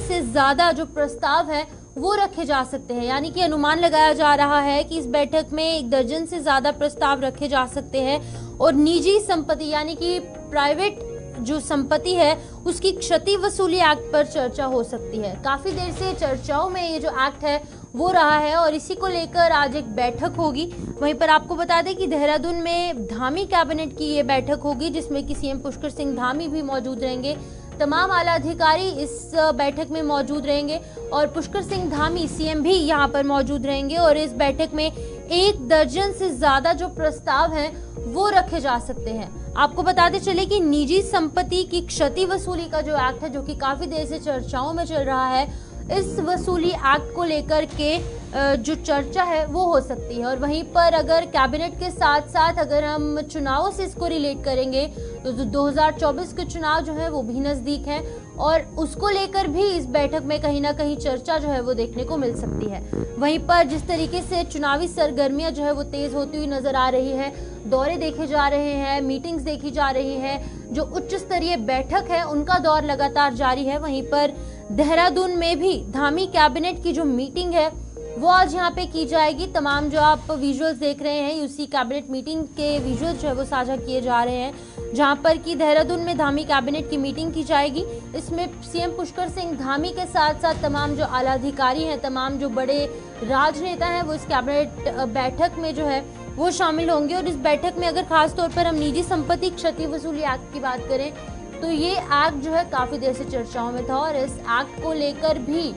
से ज्यादा जो प्रस्ताव है वो रखे जा सकते हैं। यानी कि अनुमान लगाया जा रहा है कि इस बैठक में 1 दर्जन से ज्यादा प्रस्ताव रखे जा सकते हैं और निजी संपत्ति यानी कि प्राइवेट जो संपत्ति है उसकी क्षति वसूली एक्ट पर चर्चा हो सकती है। काफी देर से चर्चाओं में ये जो एक्ट है वो रहा है और इसी को लेकर आज एक बैठक होगी। वहीं पर आपको बता दें कि देहरादून में धामी कैबिनेट की ये बैठक होगी जिसमें कि सीएम पुष्कर सिंह धामी भी मौजूद रहेंगे। तमाम आला अधिकारी इस बैठक में मौजूद रहेंगे और पुष्कर सिंह धामी सीएम भी यहाँ पर मौजूद रहेंगे और इस बैठक में 1 दर्जन से ज्यादा जो प्रस्ताव हैं वो रखे जा सकते हैं। आपको बताते चले कि निजी संपत्ति की क्षति वसूली का जो एक्ट है जो कि काफी देर से चर्चाओं में चल रहा है, इस वसूली एक्ट को लेकर के जो चर्चा है वो हो सकती है। और वहीं पर अगर कैबिनेट के साथ साथ अगर हम चुनावों से इसको रिलेट करेंगे तो 2024 के चुनाव जो है वो भी नजदीक है और उसको लेकर भी इस बैठक में कहीं ना कहीं चर्चा जो है वो देखने को मिल सकती है। वहीं पर जिस तरीके से चुनावी सरगर्मियां जो है वो तेज होती हुई नजर आ रही है, दौरे देखे जा रहे हैं, मीटिंग्स देखी जा रही है, जो उच्च स्तरीय बैठक है उनका दौर लगातार जारी है। वहीं पर देहरादून में भी धामी कैबिनेट की जो मीटिंग है वो आज यहाँ पे की जाएगी। तमाम जो आप विजुअल्स देख रहे हैं उसी कैबिनेट मीटिंग के विजुअल्स जो है वो साझा किए जा रहे हैं जहाँ पर कि देहरादून में धामी कैबिनेट की मीटिंग की जाएगी। इसमें सीएम पुष्कर सिंह धामी के साथ साथ तमाम जो आला अधिकारी हैं, तमाम जो बड़े राजनेता हैं वो इस कैबिनेट बैठक में जो है वो शामिल होंगे। और इस बैठक में अगर खास तौर पर हम निजी संपत्ति क्षति वसूली एक्ट की बात करें तो ये एक्ट जो है काफी देर से चर्चाओं में था और इस एक्ट को लेकर भी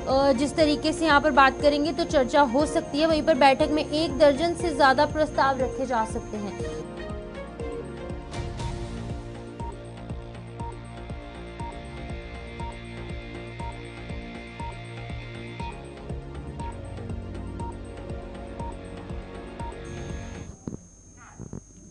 जिस तरीके से यहाँ पर बात करेंगे तो चर्चा हो सकती है। वहीं पर बैठक में 1 दर्जन से ज्यादा प्रस्ताव रखे जा सकते हैं।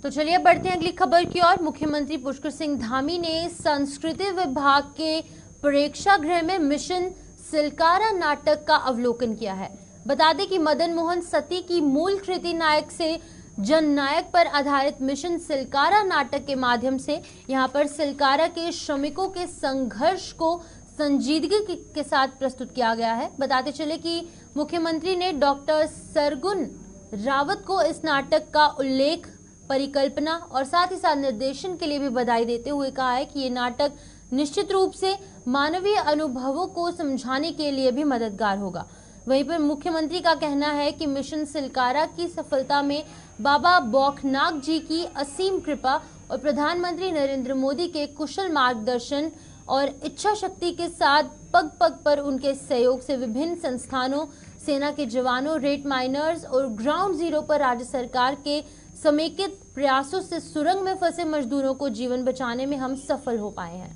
तो चलिए बढ़ते हैं अगली खबर की ओर। मुख्यमंत्री पुष्कर सिंह धामी ने संस्कृति विभाग के प्रेक्षागृह में मिशन सिलकारा नाटक का अवलोकन किया है। बता दें कि मदन मोहन सती की मूल कृति नायक से जननायक पर आधारित मिशन सिलकारा नाटक के माध्यम से यहाँ पर सिलकारा के श्रमिकों के संघर्ष को संजीदगी के साथ प्रस्तुत किया गया है। बताते चले कि मुख्यमंत्री ने डॉक्टर सरगुन रावत को इस नाटक का उल्लेख, परिकल्पना और साथ ही साथ निर्देशन के लिए भी बधाई देते हुए कहा है कि ये नाटक निश्चित रूप से मानवीय अनुभवों को समझाने के लिए भी मददगार होगा। वहीं पर मुख्यमंत्री का कहना है कि मिशन सिलकारा की सफलता में बाबा बौखनाक जी की असीम कृपा और प्रधानमंत्री नरेंद्र मोदी के कुशल मार्गदर्शन और इच्छा शक्ति के साथ पग पग पर उनके सहयोग से विभिन्न संस्थानों, सेना के जवानों, रेड माइनर्स और ग्राउंड जीरो पर राज्य सरकार के समेकित प्रयासों से सुरंग में फंसे मजदूरों को जीवन बचाने में हम सफल हो पाए हैं।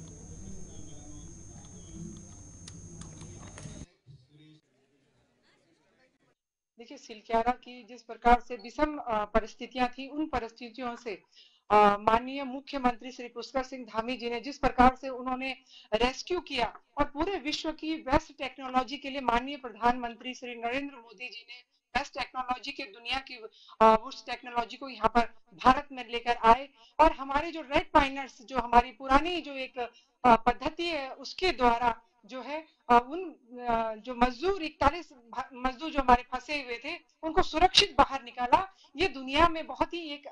देखिए, सिलक्यारा की जिस प्रकार से विषम परिस्थितियां थी, उन परिस्थितियों से माननीय मुख्यमंत्री श्री पुष्कर सिंह धामी जी ने जिस प्रकार से उन्होंने रेस्क्यू किया और पूरे विश्व की बेस्ट टेक्नोलॉजी के लिए माननीय प्रधानमंत्री श्री नरेंद्र मोदी जी ने बेस्ट टेक्नोलॉजी के दुनिया की उस टेक्नोलॉजी को यहाँ पर भारत में लेकर आए और हमारे जो रेड माइनर्स, जो हमारी पुरानी जो एक पद्धति है, उसके द्वारा जो है उन जो मजदूर 41 मजदूर जो हमारे फंसे हुए थे उनको सुरक्षित बाहर निकाला। ये दुनिया में बहुत ही एक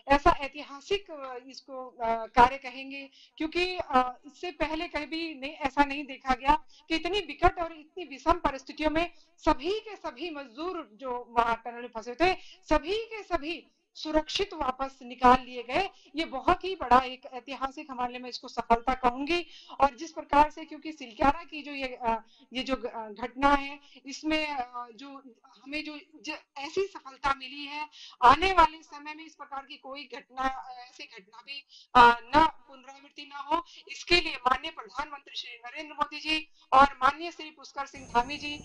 ऐसा ऐतिहासिक इसको कार्य कहेंगे, क्योंकि इससे पहले कभी नहीं ऐसा नहीं देखा गया कि इतनी विकट और इतनी विषम परिस्थितियों में सभी के सभी मजदूर जो वहां टनल में फंसे थे, सभी के सभी सुरक्षित वापस निकाल लिए गए। ये बहुत ही बड़ा एक ऐतिहासिक हमारे लिए मैं इसको सफलता कहूंगी। और जिस प्रकार से, क्योंकि सिलक्यारा की जो ये जो घटना है, इसमें जो हमें जो ऐसी सफलता मिली है, आने वाले समय में इस प्रकार की कोई घटना, ऐसी घटना भी न पुनरावृत्ति न हो, इसके लिए माननीय प्रधानमंत्री श्री नरेंद्र मोदी जी और माननीय श्री पुष्कर सिंह धामी जी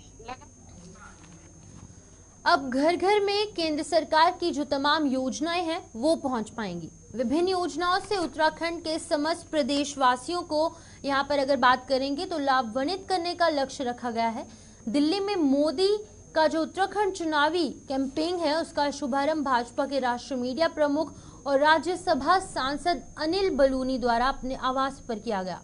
अब घर घर में केंद्र सरकार की जो तमाम योजनाएं हैं वो पहुंच पाएंगी। विभिन्न योजनाओं से उत्तराखंड के समस्त प्रदेशवासियों को यहाँ पर अगर बात करेंगे तो लाभान्वित करने का लक्ष्य रखा गया है। दिल्ली में मोदी का जो उत्तराखंड चुनावी कैंपेन है उसका शुभारंभ भाजपा के राष्ट्रीय मीडिया प्रमुख और राज्यसभा सांसद अनिल बलूनी द्वारा अपने आवास पर किया गया।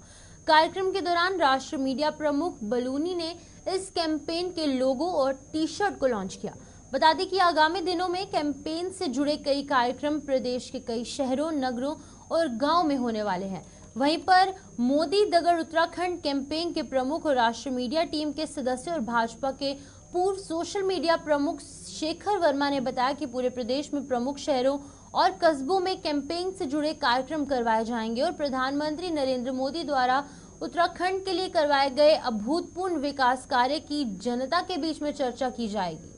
कार्यक्रम के दौरान राष्ट्र मीडिया प्रमुख बलूनी ने इस कैंपेन के लोगो और टी शर्ट को लॉन्च किया। बता दें कि आगामी दिनों में कैंपेन से जुड़े कई कार्यक्रम प्रदेश के कई शहरों, नगरों और गांव में होने वाले हैं। वहीं पर मोदी दगड़ उत्तराखंड कैंपेन के प्रमुख और राष्ट्रीय मीडिया टीम के सदस्य और भाजपा के पूर्व सोशल मीडिया प्रमुख शेखर वर्मा ने बताया कि पूरे प्रदेश में प्रमुख शहरों और कस्बों में कैंपेन से जुड़े कार्यक्रम करवाए जाएंगे और प्रधानमंत्री नरेंद्र मोदी द्वारा उत्तराखंड के लिए करवाए गए अभूतपूर्व विकास कार्य की जनता के बीच में चर्चा की जाएगी।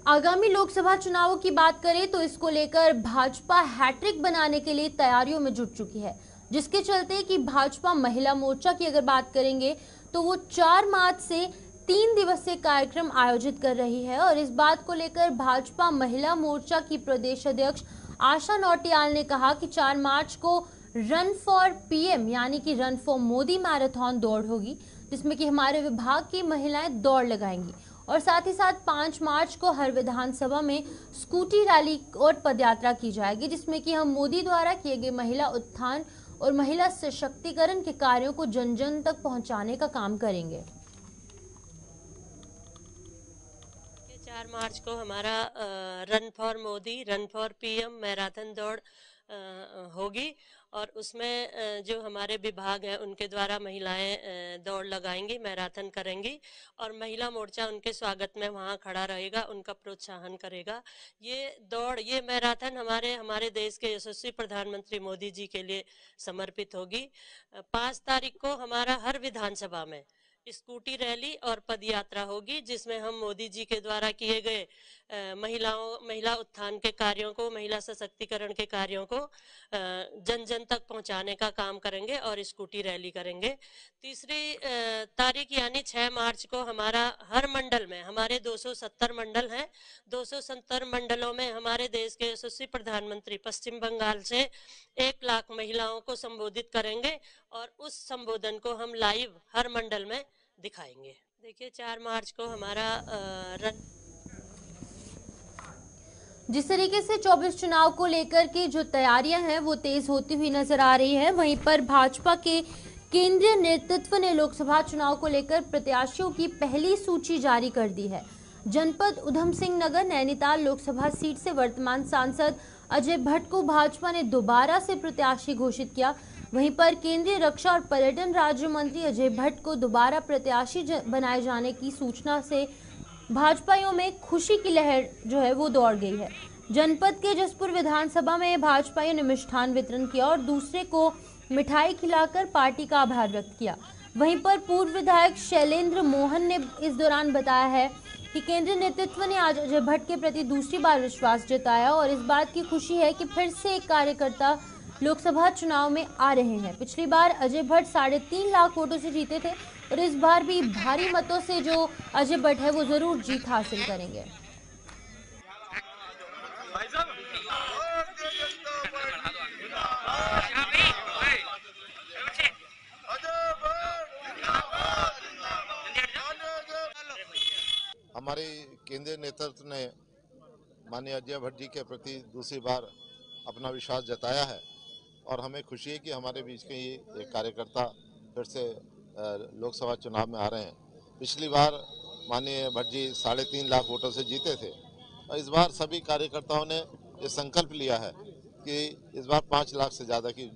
आगामी लोकसभा चुनावों की बात करें तो इसको लेकर भाजपा हैट्रिक बनाने के लिए तैयारियों में जुट चुकी है, जिसके चलते कि भाजपा महिला मोर्चा की अगर बात करेंगे तो वो 4 मार्च से 3 दिवसीय कार्यक्रम आयोजित कर रही है। और इस बात को लेकर भाजपा महिला मोर्चा की प्रदेश अध्यक्ष आशा नौटियाल ने कहा कि 4 मार्च को रन फॉर पीएम यानी कि रन फॉर मोदी मैराथन दौड़ होगी, जिसमें कि हमारे विभाग की महिलाएं दौड़ लगाएंगी और साथ ही साथ 5 मार्च को हर विधानसभा में स्कूटी रैली और पदयात्रा की जाएगी, जिसमें कि हम मोदी द्वारा किए गए महिला उत्थान और महिला सशक्तिकरण के कार्यों को जन जन तक पहुंचाने का काम करेंगे। 4 मार्च को हमारा run for Modi, run for PM marathon दौड़ होगी और उसमें जो हमारे विभाग हैं उनके द्वारा महिलाएं दौड़ लगाएंगी, मैराथन करेंगी और महिला मोर्चा उनके स्वागत में वहां खड़ा रहेगा, उनका प्रोत्साहन करेगा। ये दौड़, ये मैराथन हमारे देश के यशस्वी प्रधानमंत्री मोदी जी के लिए समर्पित होगी। 5 तारीख को हमारा हर विधानसभा में स्कूटी रैली और पदयात्रा होगी, जिसमें हम मोदी जी के द्वारा किए गए महिला उत्थान के कार्यों को, महिला सशक्तिकरण के कार्यों को जन जन तक पहुंचाने का काम करेंगे और स्कूटी रैली करेंगे। 3 तारीख यानी 6 मार्च को हमारा हर मंडल में, हमारे 270 मंडल हैं, 270 मंडलों में हमारे देश के यशस्वी प्रधानमंत्री पश्चिम बंगाल से 1 लाख महिलाओं को संबोधित करेंगे और उस संबोधन को हम लाइव हर मंडल में दिखाएंगे। देखिए 4 मार्च को हमारा जिस तरीके से 24 चुनाव को लेकर के जो तैयारियां हैं वो तेज होती हुई नजर आ रही है, वहीं पर भाजपा के केंद्रीय नेतृत्व ने लोकसभा चुनाव को लेकर प्रत्याशियों की पहली सूची जारी कर दी है। जनपद उधम सिंह नगर नैनीताल लोकसभा सीट से वर्तमान सांसद अजय भट्ट को भाजपा ने दोबारा से प्रत्याशी घोषित किया। वहीं पर केंद्रीय रक्षा और पर्यटन राज्य मंत्री अजय भट्ट को दोबारा प्रत्याशी बनाए जाने की सूचना से भाजपाइयों में खुशी की लहर जो है वो दौड़ गई है। जनपद के जसपुर विधानसभा में भाजपाइयों ने मिष्ठान वितरण किया और दूसरे को मिठाई खिलाकर पार्टी का आभार व्यक्त किया। वहीं पर पूर्व विधायक शैलेंद्र मोहन ने इस दौरान बताया है कि केंद्रीय नेतृत्व ने आज अजय भट्ट के प्रति दूसरी बार विश्वास जताया और इस बात की खुशी है कि फिर से एक कार्यकर्ता लोकसभा चुनाव में आ रहे हैं। पिछली बार अजय भट्ट 3.5 लाख वोटों से जीते थे और इस बार भी भारी मतों से जो अजय भट्ट है वो जरूर जीत हासिल करेंगे। हमारे केंद्रीय नेतृत्व ने माननीय अजय भट्ट जी के प्रति दूसरी बार अपना विश्वास जताया है और हमें खुशी है कि हमारे बीच के ये एक कार्यकर्ता फिर से लोकसभा चुनाव में आ रहे हैं। पिछली बार माननीय भट्ट जी 3.5 लाख वोटों से जीते थे और इस बार सभी कार्यकर्ताओं ने ये संकल्प लिया है कि इस बार 5 लाख से ज़्यादा की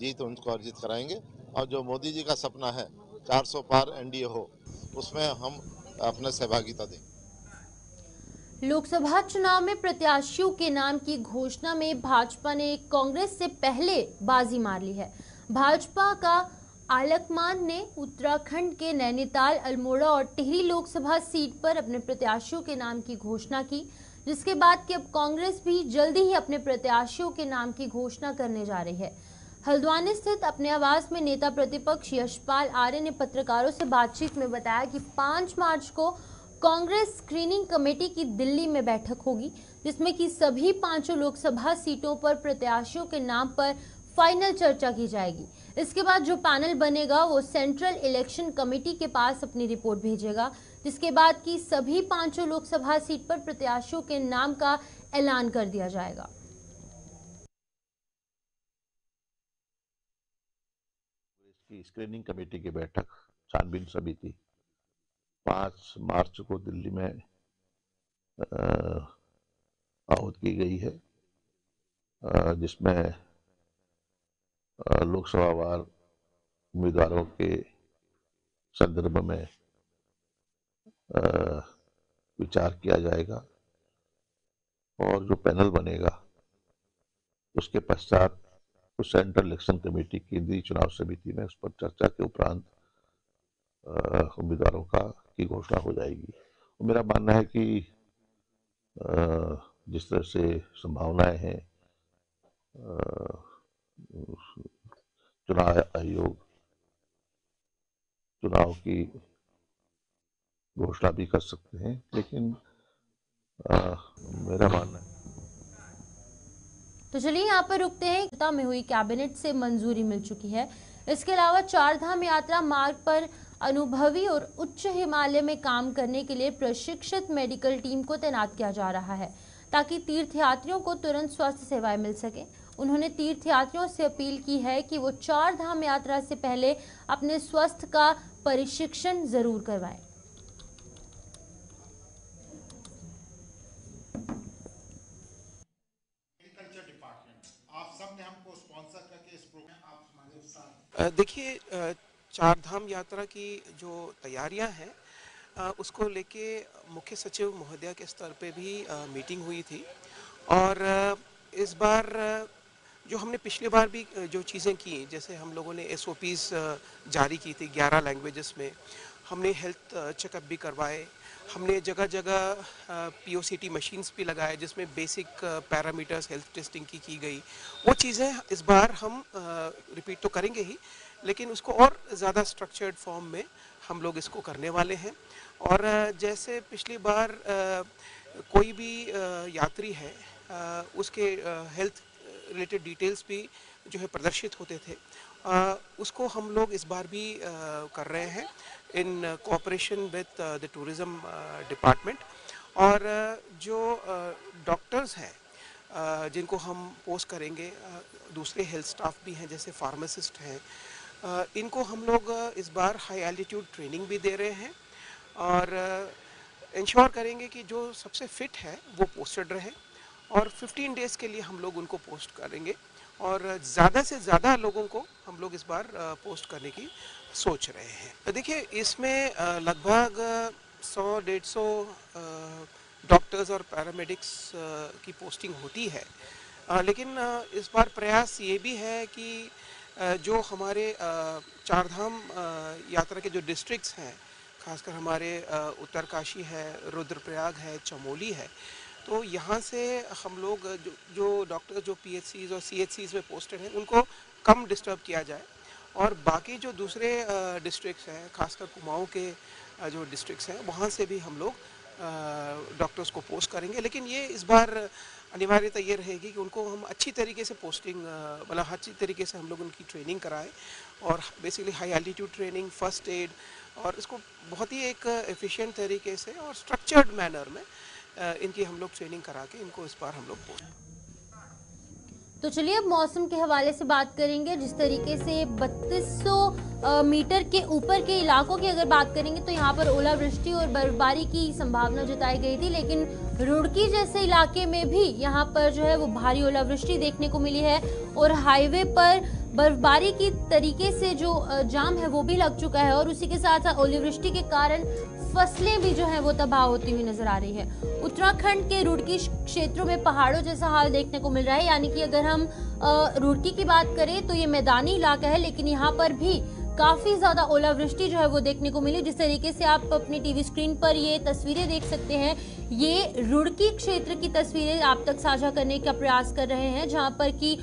जीत उनको अर्जित कराएंगे और जो मोदी जी का सपना है 400 पार एनडीए हो, उसमें हम अपना सहभागिता दें। लोकसभा चुनाव में प्रत्याशियों के नाम की घोषणा में भाजपा ने कांग्रेस से पहले बाजी मार ली है। भाजपा का आलकमान ने उत्तराखंड के नैनीताल, अल्मोड़ा और टिहरी लोकसभा सीट पर अपने प्रत्याशियों के नाम की घोषणा की, जिसके बाद कि अब कांग्रेस भी जल्दी ही अपने प्रत्याशियों के नाम की घोषणा करने जा रही है। हल्द्वानी स्थित अपने आवास में नेता प्रतिपक्ष यशपाल आर्य ने पत्रकारों से बातचीत में बताया कि 5 मार्च को कांग्रेस स्क्रीनिंग कमेटी की दिल्ली में बैठक होगी, जिसमें कि सभी 5 लोकसभा सीटों पर प्रत्याशियों के नाम पर फाइनल चर्चा की जाएगी। इसके बाद जो पैनल बनेगा वो सेंट्रल इलेक्शन कमेटी के पास अपनी रिपोर्ट भेजेगा, जिसके बाद की सभी 5 लोकसभा सीट पर प्रत्याशियों के नाम का ऐलान कर दिया जाएगा। की स्क्रीनिंग कमेटी की बैठक छानबीन समिति 5 मार्च को दिल्ली में आहूत की गई है, जिसमें लोकसभा वार उम्मीदवारों के संदर्भ में विचार किया जाएगा और जो पैनल बनेगा उसके पश्चात उस सेंट्रल इलेक्शन कमेटी केंद्रीय चुनाव समिति में उस पर चर्चा के उपरांत उम्मीदवारों की घोषणा हो जाएगी। और मेरा मानना है कि जिस तरह से संभावनाएं हैं, चुनाव आयोग चुनाव की घोषणा भी कर सकते हैं, लेकिन मेरा मानना है। तो चलिए यहाँ पर रुकते हैं। में हुई कैबिनेट से मंजूरी मिल चुकी है। इसके अलावा 4 धाम यात्रा मार्ग पर अनुभवी और उच्च हिमालय में काम करने के लिए प्रशिक्षित मेडिकल टीम को तैनात किया जा रहा है, ताकि तीर्थयात्रियों को तुरंत स्वास्थ्य सेवाएं मिल सके। उन्होंने तीर्थयात्रियों से अपील की है कि वो 4 धाम यात्रा से पहले अपने स्वास्थ्य का प्रशिक्षण जरूर करवाएं। देखिए, 4 धाम यात्रा की जो तैयारियां हैं उसको लेके मुख्य सचिव महोदया के स्तर पे भी मीटिंग हुई थी। और इस बार जो हमने पिछली बार भी जो चीज़ें की, जैसे हम लोगों ने SOPs जारी की थी 11 लैंग्वेजेस में, हमने हेल्थ चेकअप भी करवाए, हमने जगह जगह POCT मशीन्स भी लगाए जिसमें बेसिक पैरामीटर्स हेल्थ टेस्टिंग की गई। वो चीज़ें इस बार हम रिपीट तो करेंगे ही, लेकिन उसको और ज़्यादा स्ट्रक्चर्ड फॉर्म में हम लोग इसको करने वाले हैं। और जैसे पिछली बार कोई भी यात्री है उसके हेल्थ रिलेटेड डिटेल्स भी जो है प्रदर्शित होते थे, उसको हम लोग इस बार भी कर रहे हैं in cooperation with the tourism department. और जो डॉक्टर्स हैं जिनको हम पोस्ट करेंगे, दूसरे हेल्थ स्टाफ भी हैं जैसे फार्मासिस्ट हैं, इनको हम लोग इस बार हाई एल्टीट्यूड ट्रेनिंग भी दे रहे हैं और इंश्योर करेंगे कि जो सबसे फिट है वो पोस्टेड रहे। और 15 डेज़ के लिए हम लोग उनको पोस्ट करेंगे और ज़्यादा से ज़्यादा लोगों को हम लोग इस बार पोस्ट करने की सोच रहे हैं। देखिए, इसमें लगभग 100-150 डॉक्टर्स और पैरामेडिक्स की पोस्टिंग होती है, लेकिन इस बार प्रयास ये भी है कि जो हमारे 4 धाम यात्रा के जो डिस्ट्रिक्ट्स हैं, खासकर हमारे उत्तरकाशी है, रुद्रप्रयाग है, चमोली है, तो यहाँ से हम लोग जो डॉक्टर जो PHCs और CHCs में पोस्टेड हैं उनको कम डिस्टर्ब किया जाए। और बाकी जो दूसरे डिस्ट्रिक्ट्स हैं, खासकर कुमाऊँ के जो डिस्ट्रिक्ट्स हैं, वहाँ से भी हम लोग डॉक्टर्स को पोस्ट करेंगे। लेकिन ये इस बार अनिवार्यता ये रहेगी कि उनको हम अच्छी तरीके से पोस्टिंग, मतलब अच्छी तरीके से हम लोग उनकी ट्रेनिंग कराएं और basically high altitude training, first aid, और इसको बहुत ही एक एफिशिएंट तरीके से और स्ट्रक्चर्ड मैनर में इनकी हम लोग ट्रेनिंग करा के इनको इस बार हम लोग पोस्ट। तो चलिए अब मौसम के हवाले से बात करेंगे। जिस तरीके से 3200 मीटर के ऊपर के इलाकों की अगर बात करेंगे तो यहाँ पर ओलावृष्टि और बर्फबारी की संभावना जताई गई थी, लेकिन रुड़की जैसे इलाके में भी यहाँ पर जो है वो भारी ओलावृष्टि देखने को मिली है और हाईवे पर बर्फबारी की तरीके से जो जाम है वो भी लग चुका है और उसी के साथ साथ ओलावृष्टि के कारण फसलें भी जो है वो तबाह होती हुई नजर आ रही है। उत्तराखंड के रुड़की क्षेत्रों में पहाड़ों जैसा हाल देखने को मिल रहा है, यानी कि अगर हम रुड़की की बात करें तो ये मैदानी इलाका है, लेकिन यहाँ पर भी काफी ज्यादा ओलावृष्टि जो है वो देखने को मिली। जिस तरीके से आप अपनी टीवी स्क्रीन पर ये तस्वीरें देख सकते हैं, ये रुड़की क्षेत्र की तस्वीरें आप तक साझा करने का प्रयास कर रहे हैं, जहां पर कि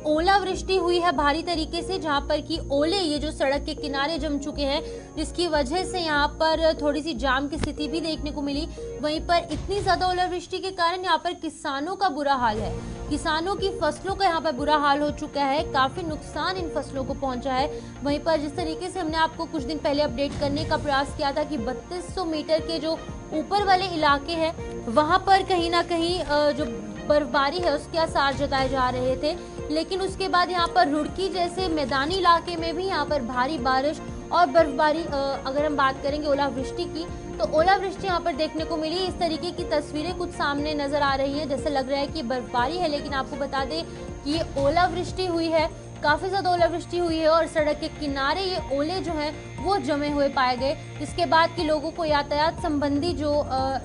ओलावृष्टि हुई है भारी तरीके से, जहां पर कि ओले ये जो सड़क के किनारे जम चुके हैं, जिसकी वजह से यहाँ पर थोड़ी सी जाम की स्थिति भी देखने को मिली। वहीं पर इतनी ज्यादा ओलावृष्टि के कारण यहाँ पर किसानों का बुरा हाल है, किसानों की फसलों का यहाँ पर बुरा हाल हो चुका है, काफी नुकसान इन फसलों को पहुंचा है। वहीं पर जिस तरीके से हमने आपको कुछ दिन पहले अपडेट करने का प्रयास किया था कि 3200 मीटर के जो ऊपर वाले इलाके हैं वहां पर कहीं ना कहीं जो बर्फबारी है उसके आसार जताए जा रहे थे, लेकिन उसके बाद यहाँ पर रुड़की जैसे मैदानी इलाके में भी यहाँ पर भारी बारिश और बर्फबारी, अगर हम बात करेंगे ओलावृष्टि की, तो ओलावृष्टि यहाँ पर देखने को मिली। इस तरीके की तस्वीरें कुछ सामने नजर आ रही हैं, जैसे लग रहा है कि बर्फबारी है, लेकिन आपको बता दें कि ये ओलावृष्टि हुई है, काफी ज्यादा ओलावृष्टि हुई है और सड़क के किनारे ये ओले जो हैं वो जमे हुए पाए गए, जिसके बाद कि लोगों को यातायात संबंधी जो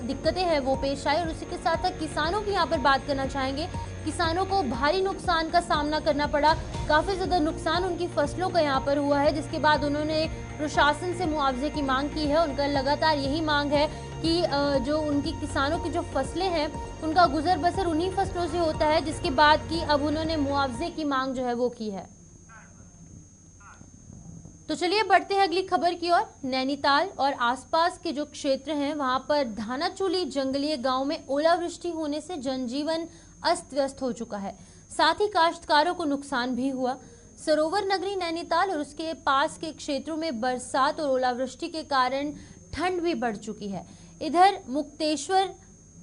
दिक्कतें हैं वो पेश आई। और उसी के साथ साथ किसानों की यहाँ पर बात करना चाहेंगे, किसानों को भारी नुकसान का सामना करना पड़ा, काफी ज्यादा नुकसान उनकी फसलों का यहाँ पर हुआ है, जिसके बाद उन्होंने प्रशासन से मुआवजे की मांग की है। उनका लगातार यही मांग है कि जो उनकी किसानों की जो फसलें हैं उनका गुजर बसर उन्हीं फसलों से होता है, जिसके बाद कि अब उन्होंने मुआवजे की मांग जो है वो की है। तो चलिए बढ़ते हैं अगली खबर की ओर। नैनीताल और आसपास के जो क्षेत्र हैं वहां पर धानाचूली जंगलीय गांव में ओलावृष्टि होने से जनजीवन अस्त व्यस्त हो चुका है, साथ ही काश्तकारों को नुकसान भी हुआ। सरोवर नगरी नैनीताल और उसके पास के क्षेत्रों में बरसात और ओलावृष्टि के कारण ठंड भी बढ़ चुकी है। इधर मुक्तेश्वर,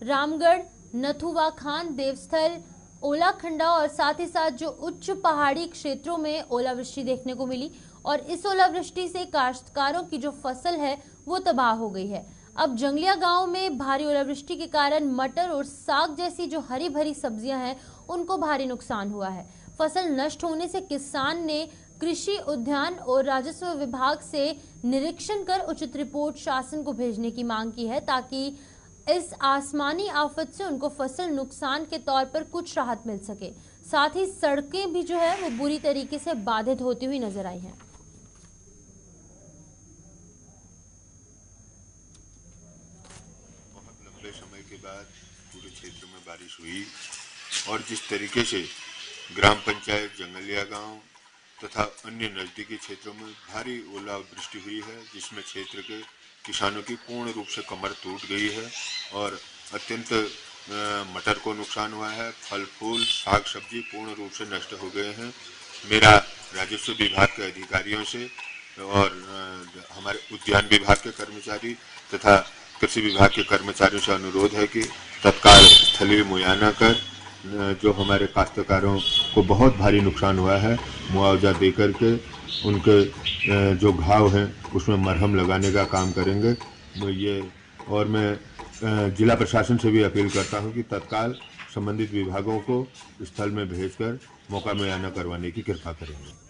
रामगढ़, नथुवा खान, देवस्थल, ओलाखंडा और साथ ही साथ जो उच्च पहाड़ी क्षेत्रों में ओलावृष्टि देखने को मिली और इस ओलावृष्टि से काश्तकारों की जो फसल है वो तबाह हो गई है। अब जंगलिया गांव में भारी ओलावृष्टि के कारण मटर और साग जैसी जो हरी भरी सब्जियां हैं उनको भारी नुकसान हुआ है। फसल नष्ट होने से किसान ने कृषि, उद्यान और राजस्व विभाग से निरीक्षण कर उचित रिपोर्ट शासन को भेजने की मांग की है, ताकि इस आसमानी आफत से उनको फसल नुकसान के तौर पर कुछ राहत मिल सके। साथ ही सड़कें भी जो है वो बुरी तरीके से बाधित होती हुई नजर आई हैं। बहुत लंबे समय के बाद पूरे क्षेत्र में बारिश हुई और जिस तरीके से ग्राम पंचायत जंगलिया गांव तथा अन्य नजदीकी क्षेत्रों में भारी ओलावृष्टि हुई है, जिसमें क्षेत्र के किसानों की पूर्ण रूप से कमर टूट गई है और अत्यंत मटर को नुकसान हुआ है। फल फूल, साग सब्जी पूर्ण रूप से नष्ट हो गए हैं। मेरा राजस्व विभाग के अधिकारियों से और हमारे उद्यान विभाग के कर्मचारी तथा कृषि विभाग के कर्मचारियों से अनुरोध है कि तत्काल स्थलीय मुआयना कर जो हमारे काश्तकारों को बहुत भारी नुकसान हुआ है मुआवजा दे करके उनके जो घाव हैं उसमें मरहम लगाने का काम करेंगे। और मैं जिला प्रशासन से भी अपील करता हूं कि तत्काल संबंधित विभागों को स्थल में भेजकर मौका मुआयना करवाने की कृपा करेंगे।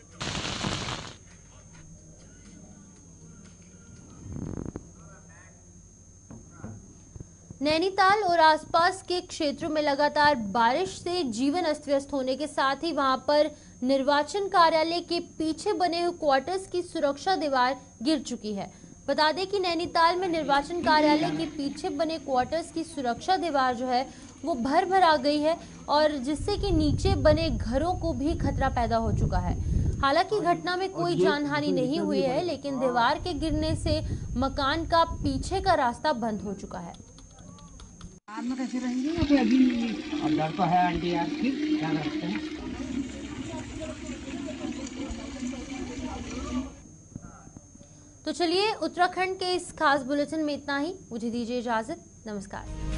नैनीताल और आसपास के क्षेत्रों में लगातार बारिश से जीवन अस्त व्यस्त होने के साथ ही वहां पर निर्वाचन कार्यालय के पीछे बने हुए क्वार्टर्स की सुरक्षा दीवार गिर चुकी है। बता दें कि नैनीताल में निर्वाचन कार्यालय के पीछे बने क्वार्टर्स की सुरक्षा दीवार जो है वो भर आ गई है और जिससे कि नीचे बने घरों को भी खतरा पैदा हो चुका है। हालांकि घटना में कोई जानहानि नहीं हुई है, लेकिन दीवार के गिरने से मकान का पीछे का रास्ता बंद हो चुका है। आप में कैसे रहेंगे अभी अब डर तो है आंटी यार, ठीक क्या करते हैं। तो चलिए उत्तराखंड के इस खास बुलेटिन में इतना ही। मुझे दीजिए इजाजत। नमस्कार।